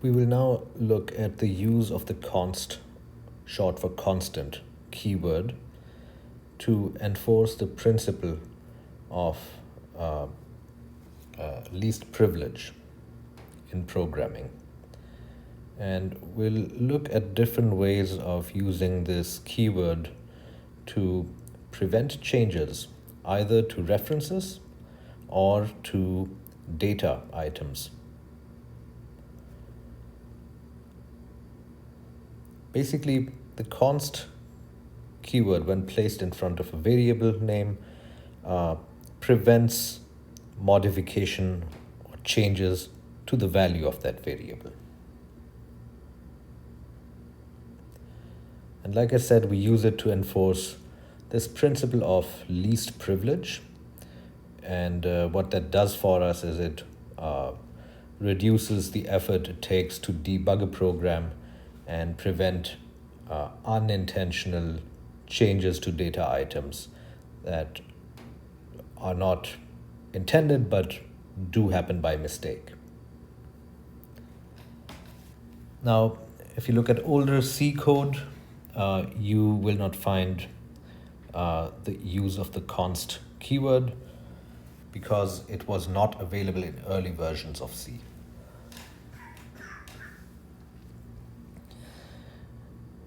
We will now look at the use of the const, short for constant, keyword to enforce the principle of least privilege in programming. And we'll look at different ways of using this keyword to prevent changes either to references or to data items. Basically, the const keyword, when placed in front of a variable name, prevents modification or changes to the value of that variable. And like I said, we use it to enforce this principle of least privilege. And what that does for us is it reduces the effort it takes to debug a program and prevent unintentional changes to data items that are not intended but do happen by mistake. Now, if you look at older C code, you will not find the use of the const keyword because it was not available in early versions of C.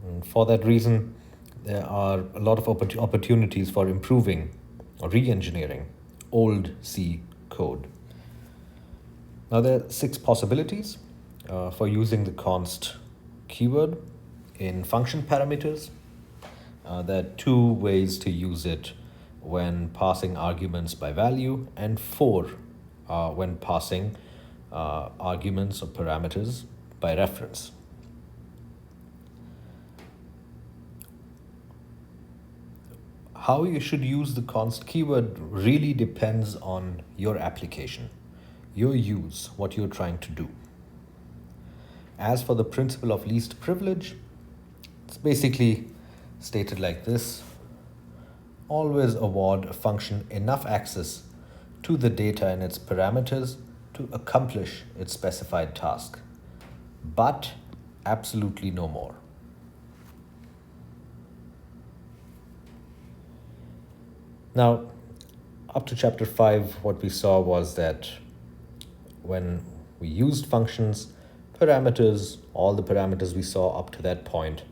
And for that reason, there are a lot of opportunities for improving or re-engineering old C code. Now there are 6 possibilities for using the const keyword in function parameters. There are 2 ways to use it when passing arguments by value, and 4 when passing arguments or parameters by reference. How you should use the const keyword really depends on your application, your use, what you're trying to do. As for the principle of least privilege, it's basically stated like this: always award a function enough access to the data and its parameters to accomplish its specified task, but absolutely no more. Now, up to chapter 5, what we saw was that when we used functions, parameters, all the parameters we saw up to that point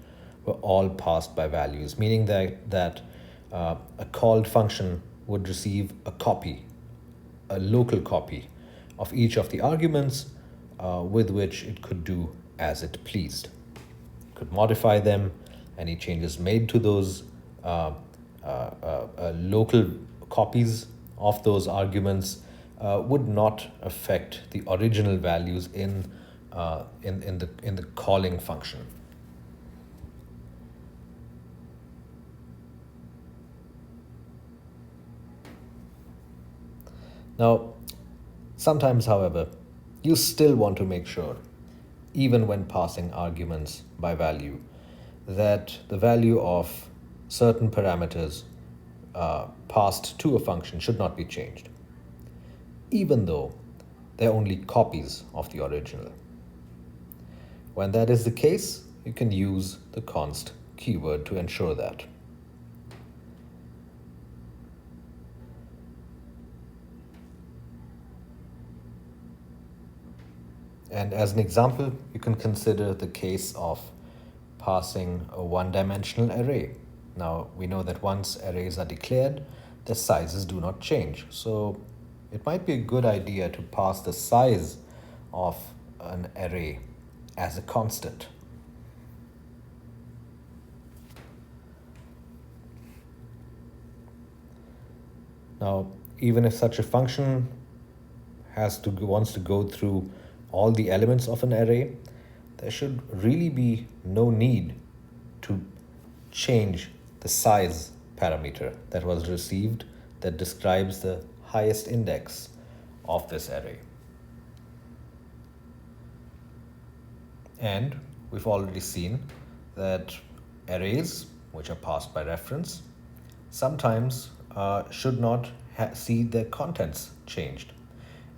were all passed by values, meaning that a called function would receive a copy, a local copy of each of the arguments with which it could do as it pleased. It could modify them. Any changes made to those local copies of those arguments would not affect the original values in the calling function. Now, sometimes, however, you still want to make sure, even when passing arguments by value, that the value of certain parameters passed to a function should not be changed, even though they're only copies of the original. When that is the case, you can use the const keyword to ensure that. And as an example, you can consider the case of passing a one-dimensional array. Now, we know that once arrays are declared, their sizes do not change. So it might be a good idea to pass the size of an array as a constant. Now, even if such a function wants to go through all the elements of an array, there should really be no need to change the size parameter that was received that describes the highest index of this array. And we've already seen that arrays, which are passed by reference, sometimes should not see their contents changed.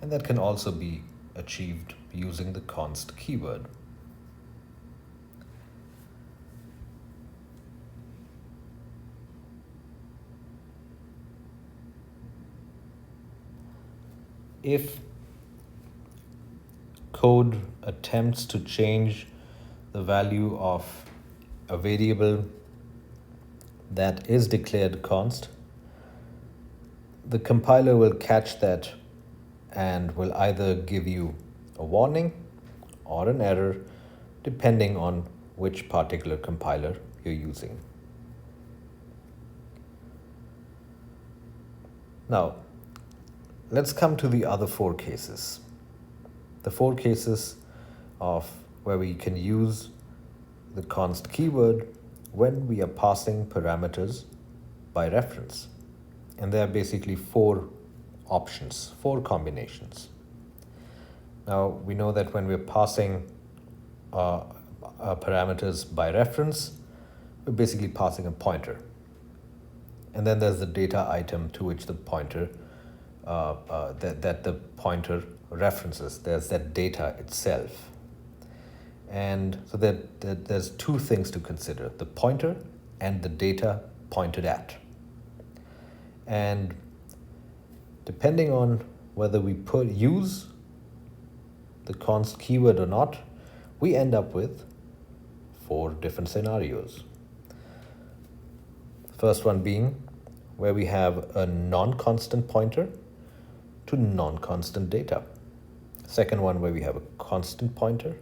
And that can also be achieved using the const keyword. If code attempts to change the value of a variable that is declared const, the compiler will catch that and will either give you a warning or an error depending on which particular compiler you're using. Now, let's come to the other four cases. The four cases of where we can use the const keyword when we are passing parameters by reference. And there are basically four options, four combinations. Now, we know that when we're passing parameters by reference, we're basically passing a pointer. And then there's the data item to which the pointer, that the pointer references. There's that data itself. And so there's two things to consider, the pointer and the data pointed at. And depending on whether we use the const keyword or not, we end up with four different scenarios. First one being where we have a non-constant pointer to non-constant data. Second one where we have a constant pointer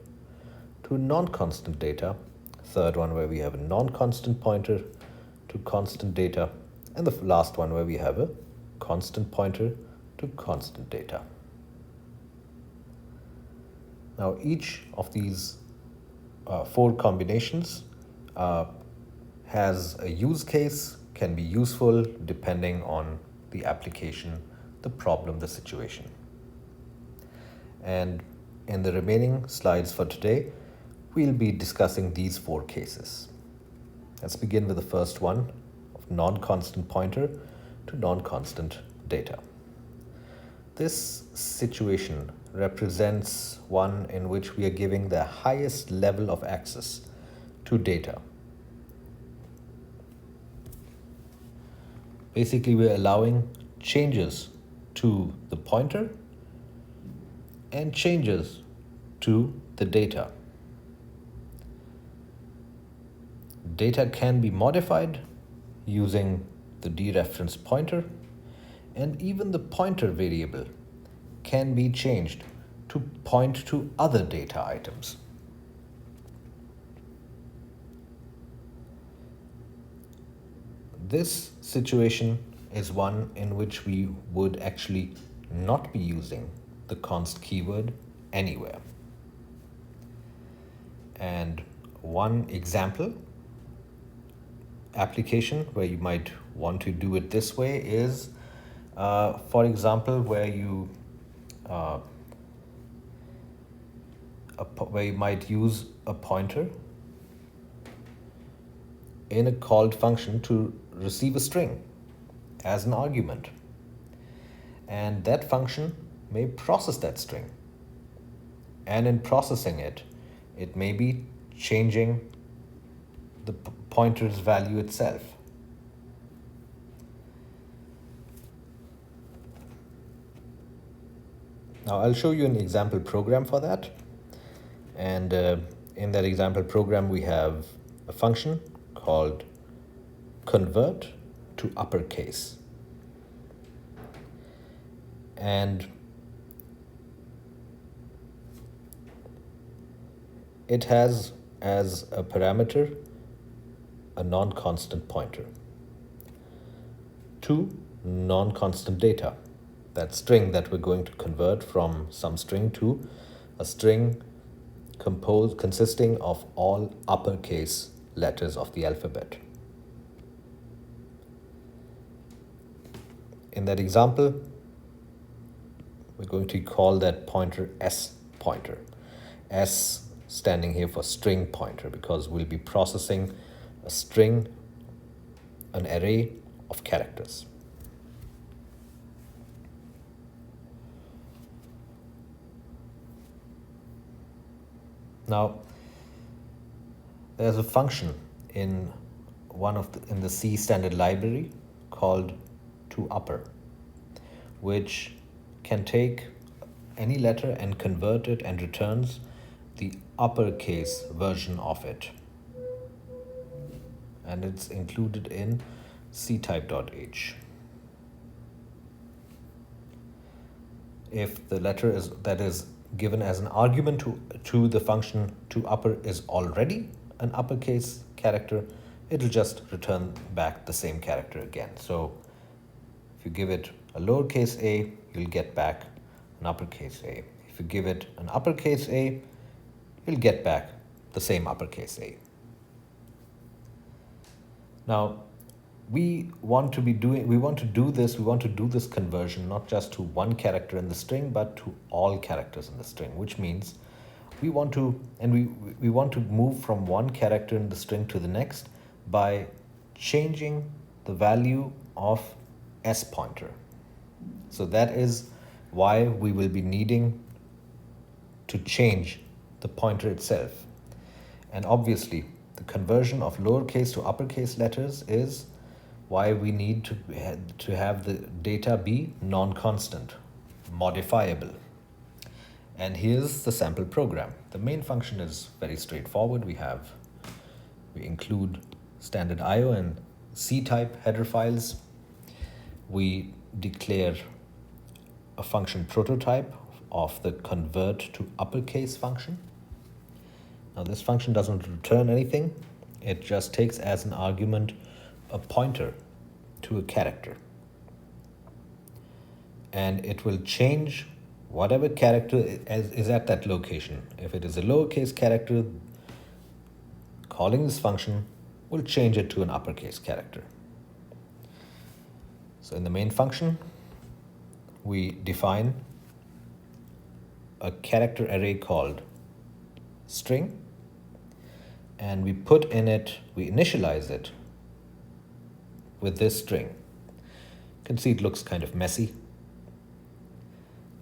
to non-constant data. Third one where we have a non-constant pointer to constant data. And the last one where we have a constant pointer to constant data. Now each of these four combinations has a use case, can be useful depending on the application, the problem, the situation. And in the remaining slides for today, we'll be discussing these four cases. Let's begin with the first one of non-constant pointer to non-constant data. This situation represents one in which we are giving the highest level of access to data. Basically, we're allowing changes to the pointer and changes to the data. Data can be modified using the dereference pointer, and even the pointer variable can be changed to point to other data items. This situation is one in which we would actually not be using the const keyword anywhere. And one example application where you might want to do it this way is, for example, where you might use a pointer in a called function to receive a string as an argument. And that function may process that string. And in processing it, it may be changing the pointer's value itself. Now I'll show you an example program for that. And in that example program, we have a function called convert to uppercase. And it has as a parameter a non-constant pointer to non-constant data. That string that we're going to convert from some string to a string consisting of all uppercase letters of the alphabet. In that example, we're going to call that pointer S pointer. S standing here for string pointer, because we'll be processing a string, an array of characters. Now, there's a function in in the C standard library called toUpper, which can take any letter and convert it and returns the uppercase version of it. And it's included in ctype.h. If the letter that is given as an argument to the function toUpper is already an uppercase character, it'll just return back the same character again. So if you give it a lowercase a, you'll get back an uppercase a. If you give it an uppercase a, you'll get back the same uppercase a. Now, we want to do this conversion not just to one character in the string, but to all characters in the string, which means we want to move from one character in the string to the next by changing the value of s pointer. So that is why we will be needing to change the pointer itself. And obviously, the conversion of lowercase to uppercase letters is why we need to have the data be non-constant, modifiable. And here's the sample program. The main function is very straightforward. We include standard IO and C-type header files. We declare a function prototype of the convert to uppercase function. Now this function doesn't return anything. It just takes as an argument a pointer to a character. And it will change whatever character is at that location. If it is a lowercase character, calling this function will change it to an uppercase character. So in the main function, we define a character array called string, and we initialize it with this string. You can see it looks kind of messy.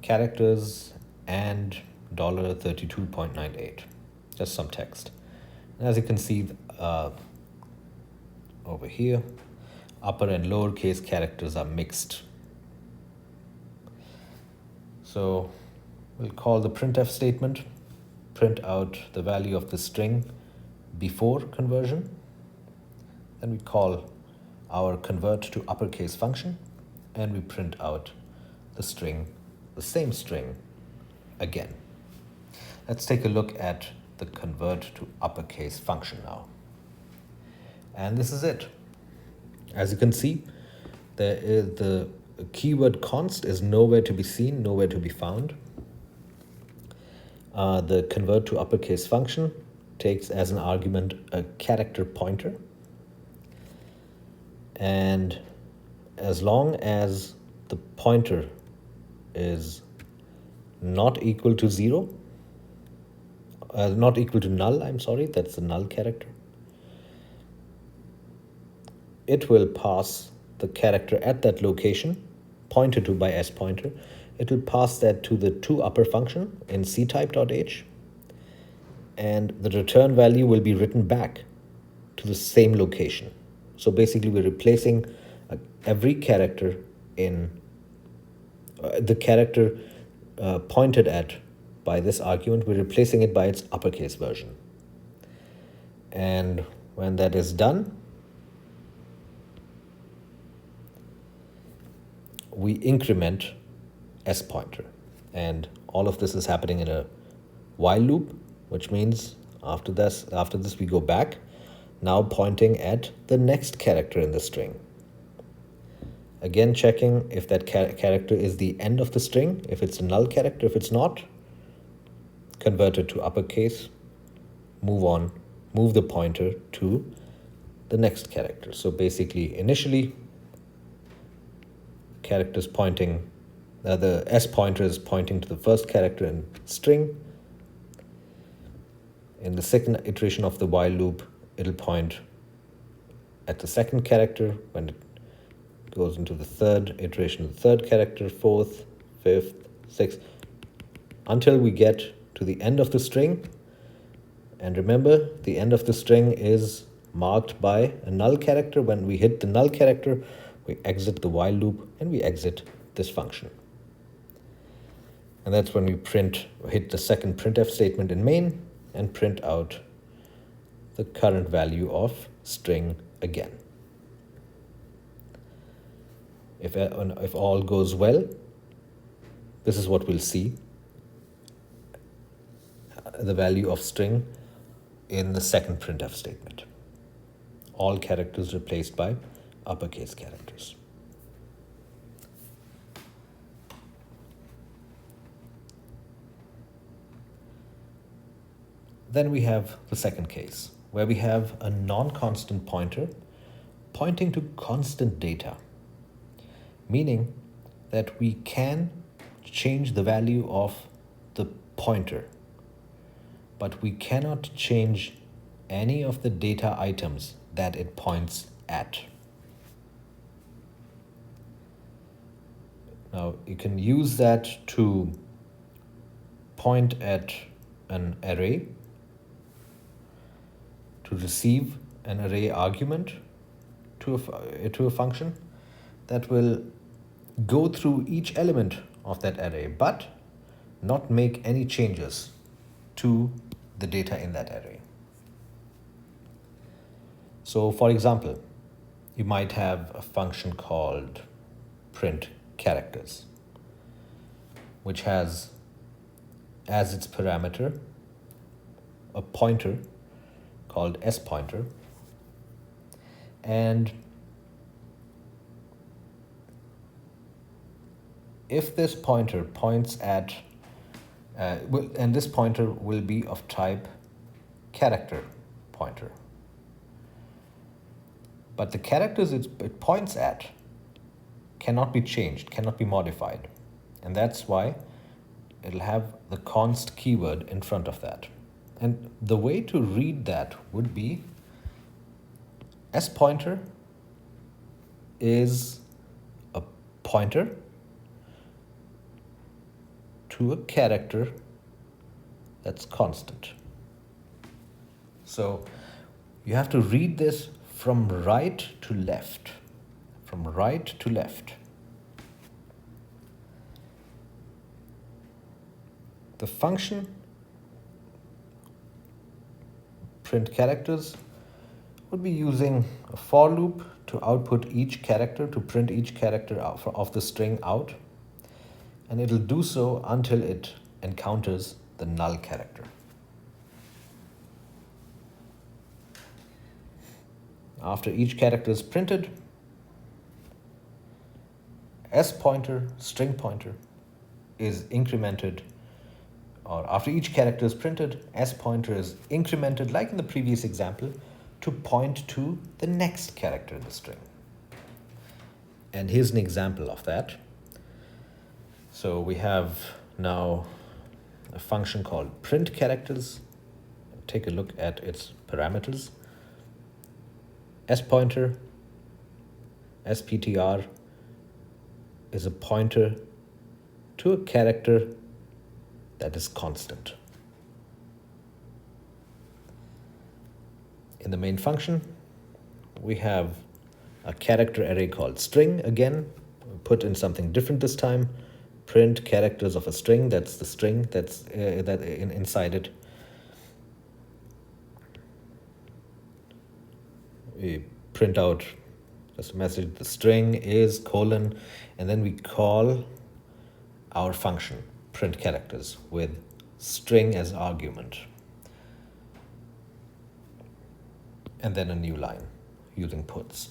Characters and $32.98, just some text. And as you can see over here, upper and lowercase characters are mixed. So we'll call the printf statement, print out the value of the string before conversion. Then we call our convert to uppercase function, and we print out the same string again. Let's take a look at the convert to uppercase function now. And this is it. As you can see, the keyword const is nowhere to be seen, nowhere to be found. The convert to uppercase function takes as an argument a character pointer. And as long as the pointer is not equal to null, that's the null character, it will pass the character at that location, pointed to by s pointer. It will pass that to the toUpper function in ctype.h, and the return value will be written back to the same location. So basically, we're replacing every character in the character pointed at by this argument. We're replacing it by its uppercase version. And when that is done, we increment s pointer. And all of this is happening in a while loop, which means after this we go back, now pointing at the next character in the string. Again, checking if that character is the end of the string, if it's a null character. If it's not, convert it to uppercase, move the pointer to the next character. So basically, initially, characters pointing, the s pointer is pointing to the first character in string. In the second iteration of the while loop, it'll point at the second character. When it goes into the third iteration of the third character, fourth, fifth, sixth, until we get to the end of the string, And remember, the end of the string is marked by a null character. When we hit the null character, we exit the while loop and we exit this function. And that's when we hit the second printf statement in main and print out the current value of string again. If all goes well, this is what we'll see. The value of string in the second printf statement. All characters replaced by uppercase characters. Then we have the second case, where we have a non-constant pointer pointing to constant data, meaning that we can change the value of the pointer, but we cannot change any of the data items that it points at. Now, you can use that to point at an array, to receive an array argument to a function that will go through each element of that array, but not make any changes to the data in that array. So for example, you might have a function called print characters, which has as its parameter a pointer called sPointer, and if this pointer points at and this pointer will be of type character pointer, but the characters it points at cannot be changed, cannot be modified, and that's why it'll have the const keyword in front of that. And the way to read that would be sPointer is a pointer to a character that's constant. So you have to read this from right to left, from right to left. The function print characters would be using a for loop to output each character, to print each character of the string out, and it'll do so until it encounters the null character. After each character is printed, sPointer, string pointer, is incremented, or after each character is printed, sPointer is incremented, like in the previous example, to point to the next character in the string. And here's an example of that. So we have now a function called print characters. Take a look at its parameters. sPointer, sptr, is a pointer to a character that is constant. In the main function, we have a character array called string. Again, put in something different this time. Print characters of a string. That's the string that's inside it. We print out just a message. The string is colon, and then we call our function print characters with string as argument, and then a new line using puts.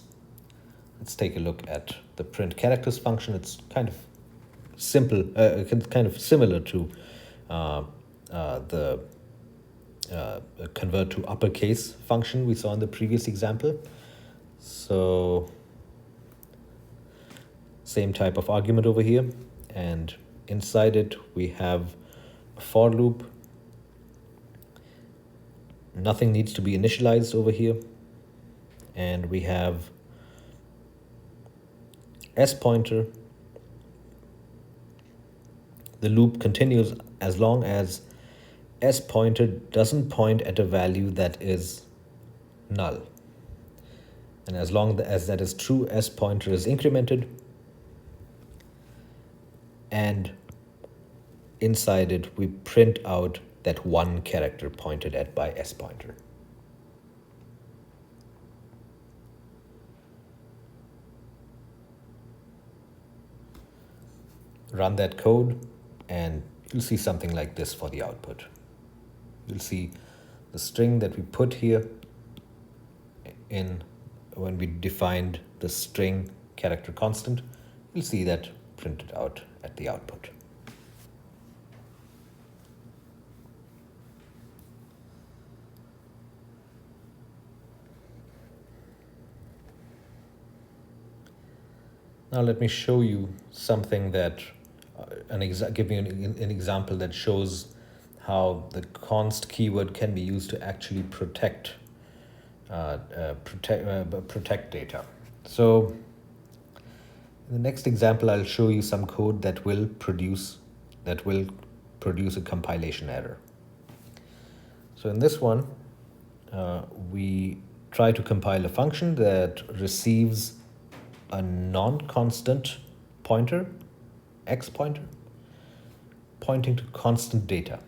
Let's take a look at the print characters function. It's kind of simple, kind of similar to the convert to uppercase function we saw in the previous example. So same type of argument over here, and inside it we have a for loop. Nothing needs to be initialized over here, and we have sPointer. The loop continues as long as s pointer doesn't point at a value that is null. And as long as that is true, s pointer is incremented, and inside it we print out that one character pointed at by s pointer. Run that code and you'll see something like this for the output. You'll see the string that we put here in when we defined the string character constant. You'll see that printed out at the output. Now let me show you something that, give you an example that shows how the const keyword can be used to actually protect data. So in the next example, I'll show you some code that will produce a compilation error. So in this one, we try to compile a function that receives a non-constant pointer, x pointer, pointing to constant data.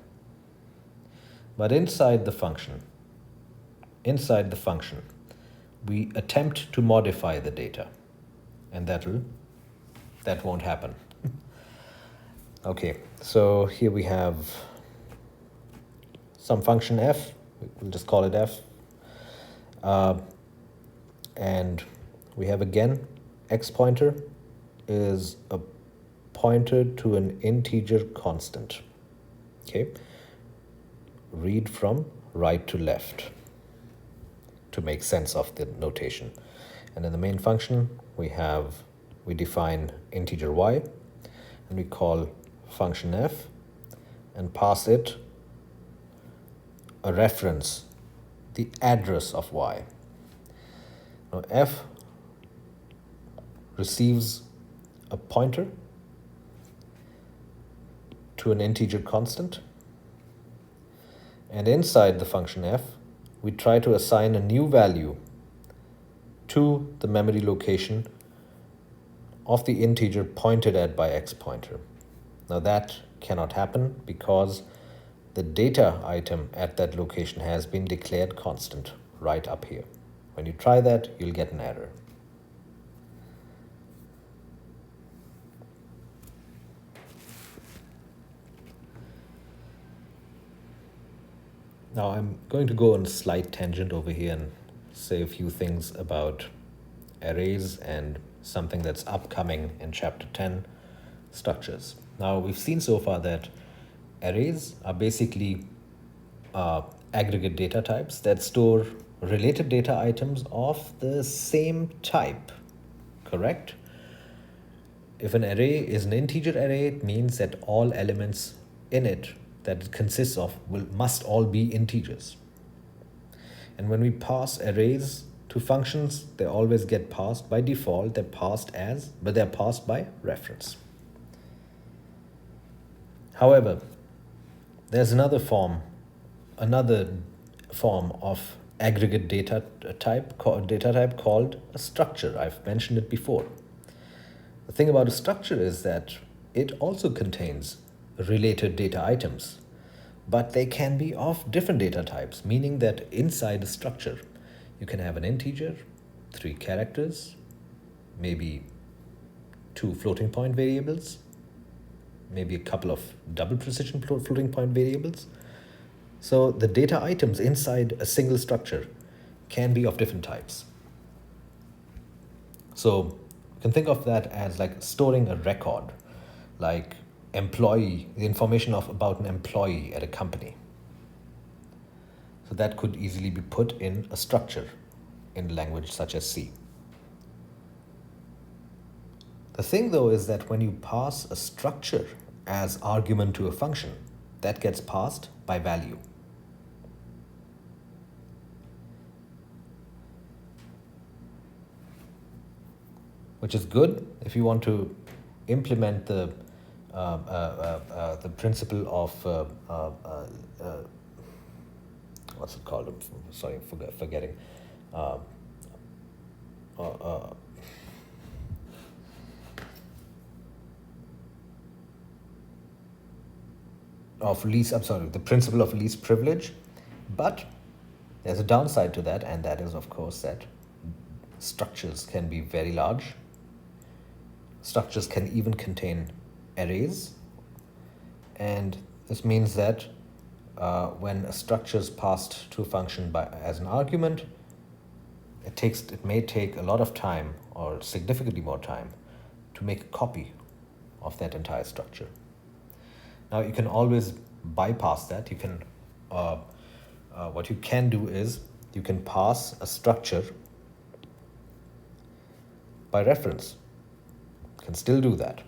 But inside the function, we attempt to modify the data, and that won't happen. Okay, so here we have some function f, we'll just call it f, and we have again x pointer is a pointer to an integer constant. Okay, read from right to left to make sense of the notation. And in the main function, we define integer y, and we call function f and pass it a reference, the address of y. Now f receives a pointer to an integer constant, and inside the function f, we try to assign a new value to the memory location of the integer pointed at by x pointer. Now that cannot happen because the data item at that location has been declared constant right up here. When you try that, you'll get an error. Now I'm going to go on a slight tangent over here and say a few things about arrays and something that's upcoming in chapter 10, structures. Now we've seen so far that arrays are basically aggregate data types that store related data items of the same type, correct? If an array is an integer array, it means that all elements in it that it consists of must all be integers. And when we pass arrays to functions, they always get passed by default. They're passed by reference. However, there's another form of aggregate data type called a structure. I've mentioned it before. The thing about a structure is that it also contains related data items, but they can be of different data types, meaning that inside a structure, you can have an integer, 3 characters, maybe 2 floating point variables, maybe a couple of double precision floating point variables. So the data items inside a single structure can be of different types. So you can think of that as like storing a record, like the information about an employee at a company. So that could easily be put in a structure in a language such as C. The thing though is that when you pass a structure as argument to a function, that gets passed by value. Which is good if you want to implement the the principle of what's it called? Sorry, forgetting. Uh, uh, uh, the principle of least privilege. But there's a downside to that, and that is, of course, that structures can be very large. Structures can even contain arrays, and this means that when a structure is passed to a function as an argument, it may take a lot of time, or significantly more time, to make a copy of that entire structure. Now you can always bypass that. You can what you can do is you can pass a structure by reference. You can still do that,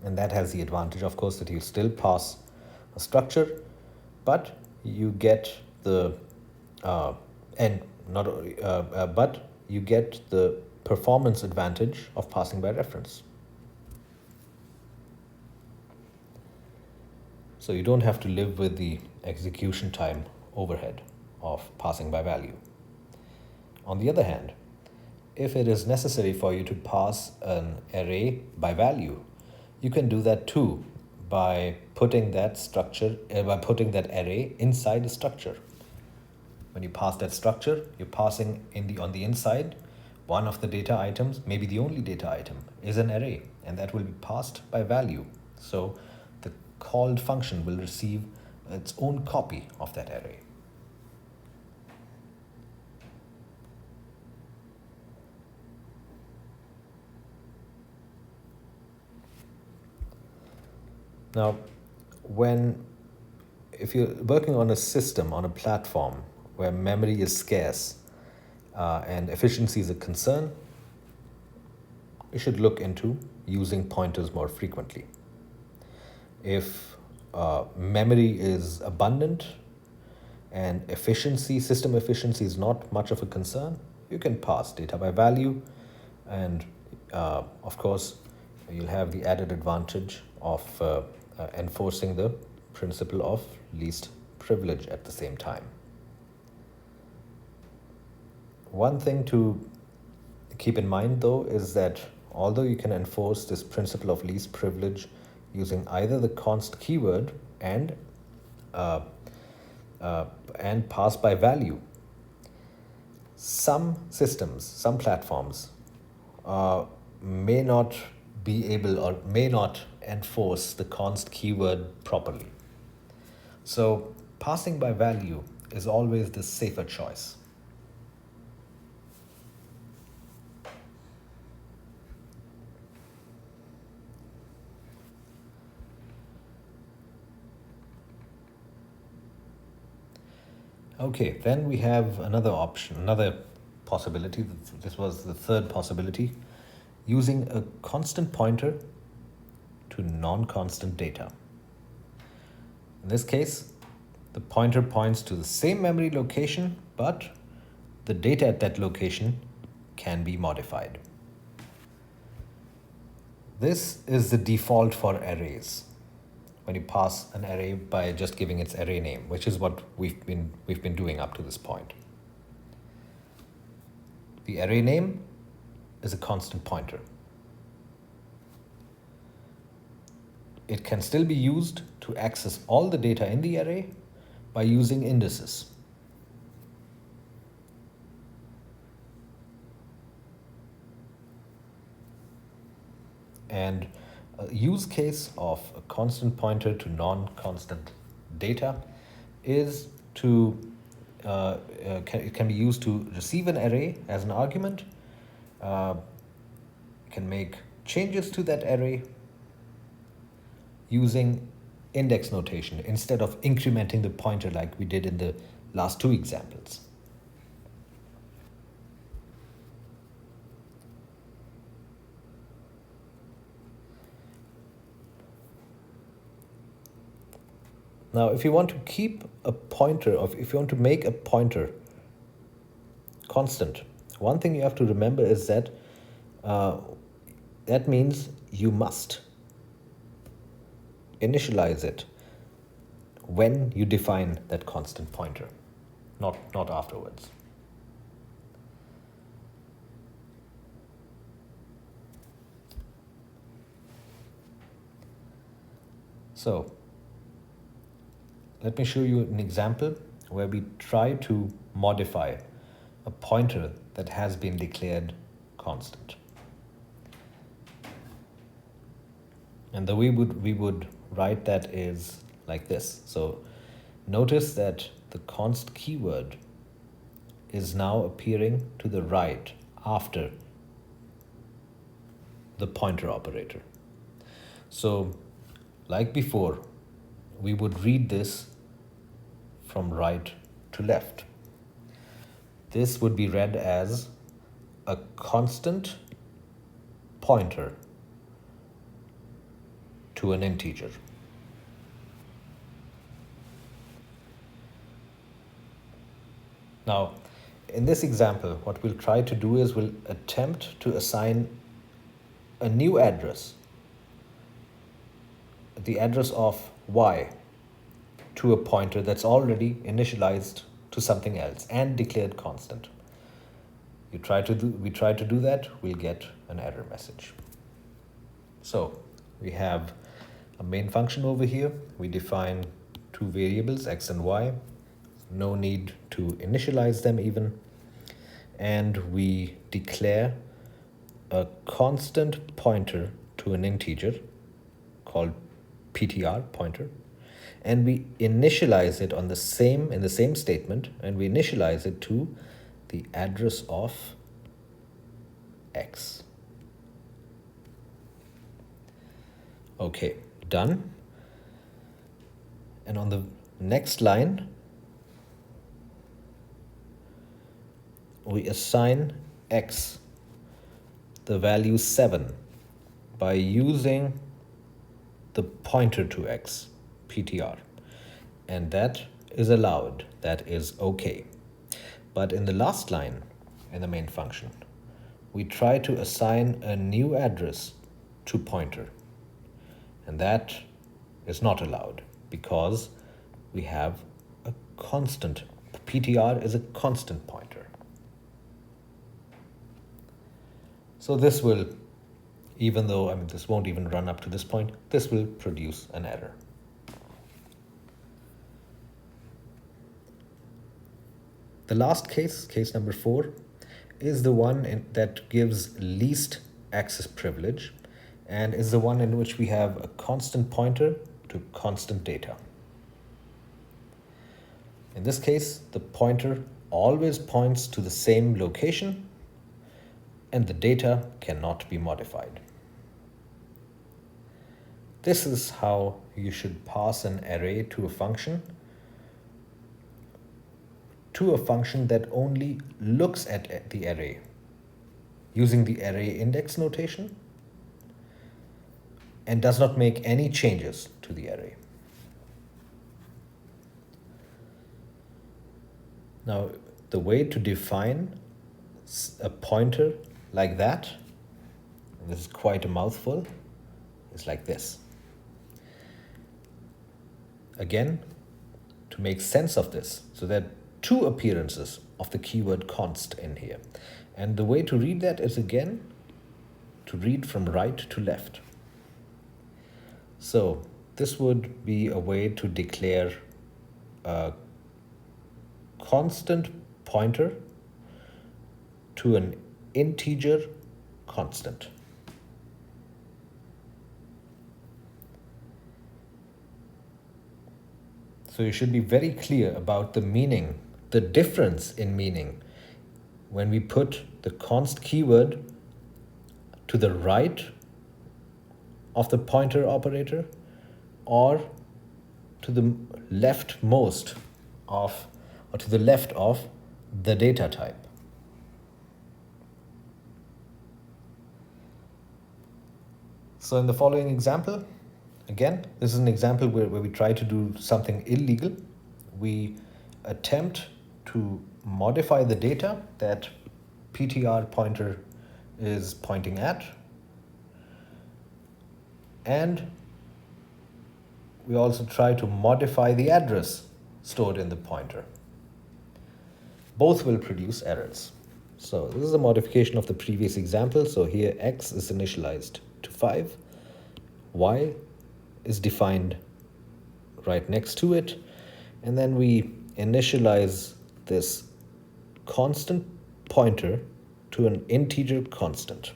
and that has the advantage, of course, that you still pass a structure, but you get the but you get the performance advantage of passing by reference. So you don't have to live with the execution time overhead of passing by value. On the other hand, if it is necessary for you to pass an array by value, you can do that too by putting that array inside a structure. When you pass that structure, you're passing on the inside one of the data items, maybe the only data item, is an array, and that will be passed by value. So the called function will receive its own copy of that array. Now, if you're working on a system, on a platform where memory is scarce and efficiency is a concern, you should look into using pointers more frequently. If memory is abundant and system efficiency is not much of a concern, you can pass data by value, and of course, you'll have the added advantage of enforcing the principle of least privilege at the same time. One thing to keep in mind, though, is that although you can enforce this principle of least privilege using either the const keyword and pass by value, some systems, some platforms may not be able or may not enforce the const keyword properly. So passing by value is always the safer choice. Okay, then we have another option, another possibility. This was the third possibility, using a constant pointer to non-constant data. In this case, the pointer points to the same memory location, but the data at that location can be modified. This is the default for arrays. When you pass an array by just giving its array name, which is what we've been doing up to this point. The array name is a constant pointer. It can still be used to access all the data in the array by using indices. And a use case of a constant pointer to non-constant data is it can be used to receive an array as an argument. You can make changes to that array using index notation instead of incrementing the pointer like we did in the last two examples. Now, if you want to keep a pointer, or if you want to make a pointer constant, one thing you have to remember is that that means you must initialize it when you define that constant pointer, not afterwards. So let me show you an example where we try to modify a pointer that has been declared constant. And the way we would write that is like this. So notice that the const keyword is now appearing to the right after the pointer operator. So like before, we would read this from right to left. This would be read as a constant pointer to an integer. Now, in this example, what we'll try to do is we'll attempt to assign a new address, the address of y, to a pointer that's already initialized to something else and declared constant. We try to do that, we'll get an error message. So we have a main function over here. We define two variables, x and y. No need to initialize them even. And we declare a constant pointer to an integer called ptr, pointer. And we initialize it in the same statement, and we initialize it to the address of x. Okay, done. And on the next line, we assign x the value 7 by using the pointer to x, ptr. And that is allowed, that is okay. But in the last line, in the main function, we try to assign a new address to pointer. And that is not allowed because we have a constant. ptr is a constant pointer. So this will, even though this won't even run up to this point, this will produce an error. The last case, case number 4, is the one that gives least access privilege and is the one in which we have a constant pointer to constant data. In this case, the pointer always points to the same location and the data cannot be modified. This is how you should pass an array to a function that only looks at the array using the array index notation and does not make any changes to the array. Now, the way to define a pointer like that, and this is quite a mouthful, is like this. Again, to make sense of this, so there are two appearances of the keyword const in here. And the way to read that is, again, to read from right to left. So this would be a way to declare a constant pointer to an integer constant. So you should be very clear about the meaning, the difference in meaning when we put the const keyword to the right of the pointer operator or to the leftmost of, or to the left of the data type. So in the following example, again, this is an example where we try to do something illegal. We attempt to modify the data that ptr pointer is pointing at, and we also try to modify the address stored in the pointer. Both will produce errors. So this is a modification of the previous example. So here x is initialized to 5, y is defined right next to it, and then we initialize this constant pointer to an integer constant.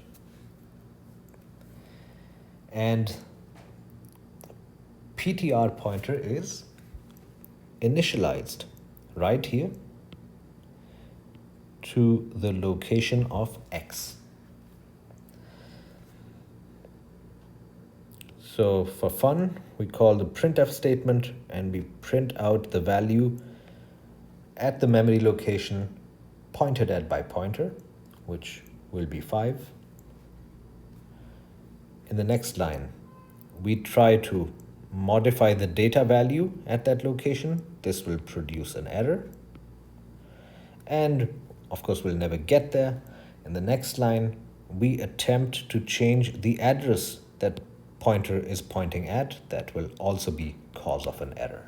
And PTR pointer is initialized right here to the location of x. So for fun, we call the printf statement and we print out the value at the memory location pointed at by pointer, which will be 5. In the next line, we try to modify the data value at that location. This will produce an error. And of course, we'll never get there. In the next line, we attempt to change the address that pointer is pointing at. That will also be cause of an error.